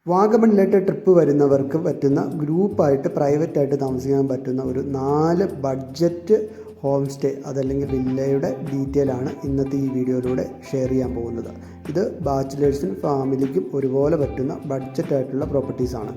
വാഗമണിലേക്ക് trip വരുന്നവർക്ക് പറ്റുന്ന ഗ്രൂപ്പായിട്ട് പ്രൈവറ്റായിട്ട് താമസിക്കാൻ പറ്റുന്ന ഒരു 4 ബഡ്ജറ്റ് ഹോം സ്റ്റേ അതല്ലെങ്കിൽ വില്ലയുടെ ഡീറ്റെയിൽ ആണ് ഇന്നത്തെ ഈ വീഡിയോയിലൂടെ ഷെയർ ചെയ്യാൻ പോകുന്നത്. ഇത് ബാച്ചിലേഴ്സിനും ഫാമിലിക്കും ഒരുപോലെ പറ്റുന്ന ബഡ്ജറ്റായിട്ടുള്ള പ്രോപ്പർട്ടീസാണ്.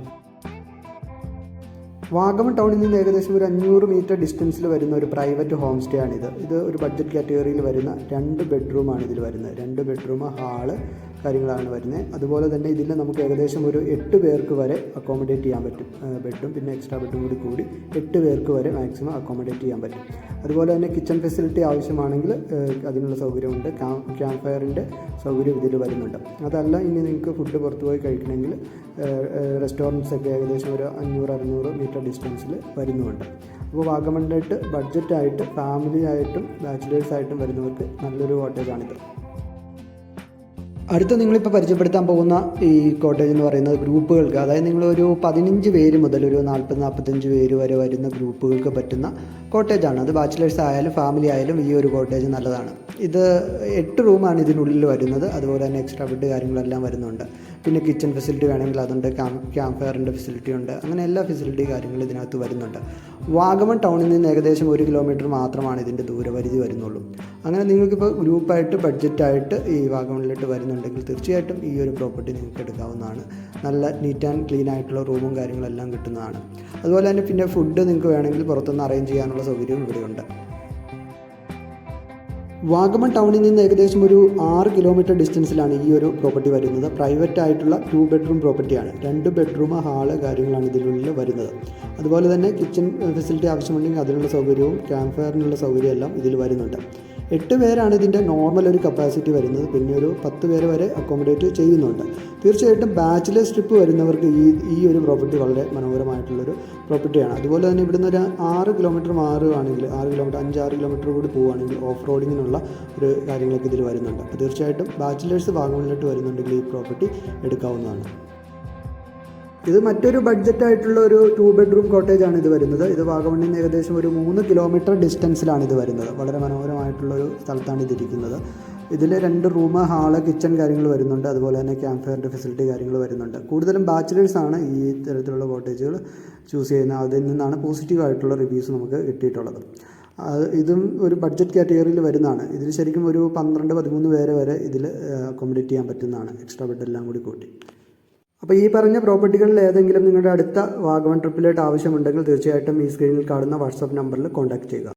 വാഗമൺ ടൗണിൽ നിന്ന് ഏകദേശം ഒരു 500 മീറ്റർ ഡിസ്റ്റൻസിൽ വരുന്ന ഒരു പ്രൈവറ്റ് ഹോം സ്റ്റേ ആണിത്. ഇത് ഒരു ബഡ്ജറ്റ് കാറ്റഗറിയിൽ വരുന്ന 2 ബെഡ്റൂമാണ് ഇതിൽ വരുന്നത്. 2 ബെഡ്റൂം, ഹാള് കാര്യങ്ങളാണ് വരുന്നത്. അതുപോലെ തന്നെ ഇതിൽ നമുക്ക് ഏകദേശം ഒരു 8 പേർക്ക് വരെ അക്കോമഡേറ്റ് ചെയ്യാൻ പറ്റും. ബെഡും പിന്നെ എക്സ്ട്രാ ബെഡും കൂടി 8 പേർക്ക് വരെ മാക്സിമം അക്കോമഡേറ്റ് ചെയ്യാൻ പറ്റും. അതുപോലെ തന്നെ കിച്ചൺ ഫെസിലിറ്റി ആവശ്യമാണെങ്കിൽ അതിനുള്ള സൗകര്യമുണ്ട്. ക്യാമ്പ് ഫയറിൻ്റെ സൗകര്യം ഇതിൽ വരുന്നുണ്ട്. അതല്ല ഇനി നിങ്ങൾക്ക് ഫുഡ് പുറത്ത് പോയി കഴിക്കണമെങ്കിൽ റെസ്റ്റോറൻറ്റ്സ് ഒക്കെ ഏകദേശം ഒരു 500-600 മീറ്റർ ഡിസ്റ്റൻസിൽ വരുന്നുമുണ്ട്. അപ്പോൾ വാഗമണിലായിട്ട് ബഡ്ജറ്റായിട്ട് ഫാമിലി ആയിട്ടും ബാച്ചിലേഴ്സായിട്ടും വരുന്നവർക്ക് നല്ലൊരു കോട്ടേജാണിത്. അടുത്ത നിങ്ങളിപ്പോൾ പരിചയപ്പെടുത്താൻ പോകുന്ന ഈ കോട്ടേജ് എന്ന് പറയുന്നത് ഗ്രൂപ്പുകൾക്ക്, അതായത് നിങ്ങളൊരു 15 പേര് മുതൽ ഒരു 40-45 പേര് വരെ വരുന്ന ഗ്രൂപ്പുകൾക്ക് പറ്റുന്ന കോട്ടേജാണ്. അത് ബാച്ചിലേഴ്സ് ആയാലും ഫാമിലി ആയാലും ഈ ഒരു കോട്ടേജ് നല്ലതാണ്. ഇത് 8 റൂമാണ് ഇതിനുള്ളിൽ വരുന്നത്. അതുപോലെ തന്നെ എക്സ്ട്രാ ബെഡ് കാര്യങ്ങളെല്ലാം വരുന്നുണ്ട്. പിന്നെ കിച്ചൺ ഫെസിലിറ്റി വേണമെങ്കിൽ അതുണ്ട്. ക്യാമ്പ് ഫയറിൻ്റെ ഫെസിലിറ്റി ഉണ്ട്. അങ്ങനെ എല്ലാ ഫെസിലിറ്റി കാര്യങ്ങളും ഇതിനകത്ത് വരുന്നുണ്ട്. വാഗമൺ ടൗണിൽ നിന്ന് ഏകദേശം 1 കിലോമീറ്റർ മാത്രമാണ് ഇതിൻ്റെ ദൂരപരിധി വരുന്നുള്ളൂ. അങ്ങനെ നിങ്ങൾക്കിപ്പോൾ ഗ്രൂപ്പായിട്ട് ബഡ്ജറ്റായിട്ട് ഈ വാഗമണിലോട്ട് വരുന്നുണ്ടെങ്കിൽ തീർച്ചയായിട്ടും ഈ ഒരു പ്രോപ്പർട്ടി നിങ്ങൾക്ക് എടുക്കാവുന്നതാണ്. നല്ല നീറ്റ് ആൻഡ് ക്ലീൻ ആയിട്ടുള്ള റൂമും കാര്യങ്ങളെല്ലാം കിട്ടുന്നതാണ്. അതുപോലെ തന്നെ പിന്നെ ഫുഡ് നിങ്ങൾക്ക് വേണമെങ്കിൽ പുറത്തുനിന്ന് അറേഞ്ച് ചെയ്യാനുള്ള സൗകര്യവും ഇവിടെയുണ്ട്. വാഗമൺ ടൗണിൽ നിന്ന് ഏകദേശം ഒരു 6 കിലോമീറ്റർ ഡിസ്റ്റൻസിലാണ് ഈ ഒരു പ്രോപ്പർട്ടി വരുന്നത്. പ്രൈവറ്റ് ആയിട്ടുള്ള 2 ബെഡ്റൂം പ്രോപ്പർട്ടിയാണ്. 2 ബെഡ്റൂം, ഹാള് കാര്യങ്ങളാണ് ഇതിനുള്ളിൽ വരുന്നത്. അതുപോലെ തന്നെ കിച്ചൺ ഫെസിലിറ്റി ആവശ്യമുണ്ടെങ്കിൽ അതിനുള്ള സൗകര്യവും ക്യാമ്പ് ഫയറിനുള്ള സൗകര്യം എല്ലാം ഇതിൽ വരുന്നുണ്ട്. 8 പേരാണ് ഇതിൻ്റെ നോർമൽ ഒരു കപ്പാസിറ്റി വരുന്നത്. പിന്നെ ഒരു 10 പേര് വരെ അക്കോമഡേറ്റ് ചെയ്യുന്നുണ്ട്. തീർച്ചയായിട്ടും ബാച്ചിലേഴ്സ് ട്രിപ്പ് വരുന്നവർക്ക് ഈ ഒരു പ്രോപ്പർട്ടി വളരെ മനോഹരമായിട്ടുള്ളൊരു പ്രോപ്പർട്ടിയാണ്. അതുപോലെ തന്നെ ഇവിടുന്ന് ഒരു 6 കിലോമീറ്റർ മാറുകയാണെങ്കിൽ 5-6 കിലോമീറ്റർ കൂടി പോവുകയാണെങ്കിൽ ഓഫ് റോഡിങ്ങിനുള്ള ഒരു കാര്യങ്ങളൊക്കെ ഇതിൽ വരുന്നുണ്ട്. അപ്പോൾ തീർച്ചയായിട്ടും ബാച്ചിലേഴ്സ് വാഗമണിലോട്ട് വരുന്നുണ്ടെങ്കിൽ ഈ പ്രോപ്പർട്ടി എടുക്കാവുന്നതാണ്. ഇത് മറ്റൊരു ബഡ്ജറ്റായിട്ടുള്ള ഒരു 2 ബെഡ്റൂം കോട്ടേജാണ് ഇത് വരുന്നത്. ഇത് വാഗമണ്ണിൽ നിന്ന് ഏകദേശം ഒരു 3 കിലോമീറ്റർ ഡിസ്റ്റൻസിലാണ് ഇത് വരുന്നത്. വളരെ മനോഹരമായിട്ടുള്ളൊരു സ്ഥലത്താണ് ഇതിരിക്കുന്നത്. ഇതിൽ 2 റൂം, ഹാള്, കിച്ചൺ കാര്യങ്ങൾ വരുന്നുണ്ട്. അതുപോലെ തന്നെ ക്യാമ്പ് ഫയറിൻ്റെ ഫെസിലിറ്റി കാര്യങ്ങൾ വരുന്നുണ്ട്. കൂടുതലും ബാച്ചിലേഴ്സാണ് ഈ തരത്തിലുള്ള കോട്ടേജുകൾ ചൂസ് ചെയ്യുന്നത്. അതിൽ നിന്നാണ് പോസിറ്റീവായിട്ടുള്ള റിവ്യൂസ് നമുക്ക് കിട്ടിയിട്ടുള്ളത്. ഇതും ഒരു ബഡ്ജറ്റ് കാറ്റഗറിയിൽ വരുന്നതാണ്. ഇതിൽ ശരിക്കും ഒരു 12-13 പേരെ വരെ ഇതിൽ അക്കോമഡേറ്റ് ചെയ്യാൻ പറ്റുന്നതാണ്, എക്സ്ട്രാ ബെഡെല്ലാം കൂട്ടി. അപ്പോൾ ഈ പറഞ്ഞ പ്രോപ്പർട്ടികളിൽ ഏതെങ്കിലും നിങ്ങളുടെ അടുത്ത വാഗമൺ ട്രിപ്പിലായിട്ട് ആവശ്യമുണ്ടെങ്കിൽ തീർച്ചയായിട്ടും ഈ സ്ക്രീനിൽ കാണുന്ന വാട്സാപ്പ് നമ്പറിൽ കോൺടാക്റ്റ് ചെയ്യുക.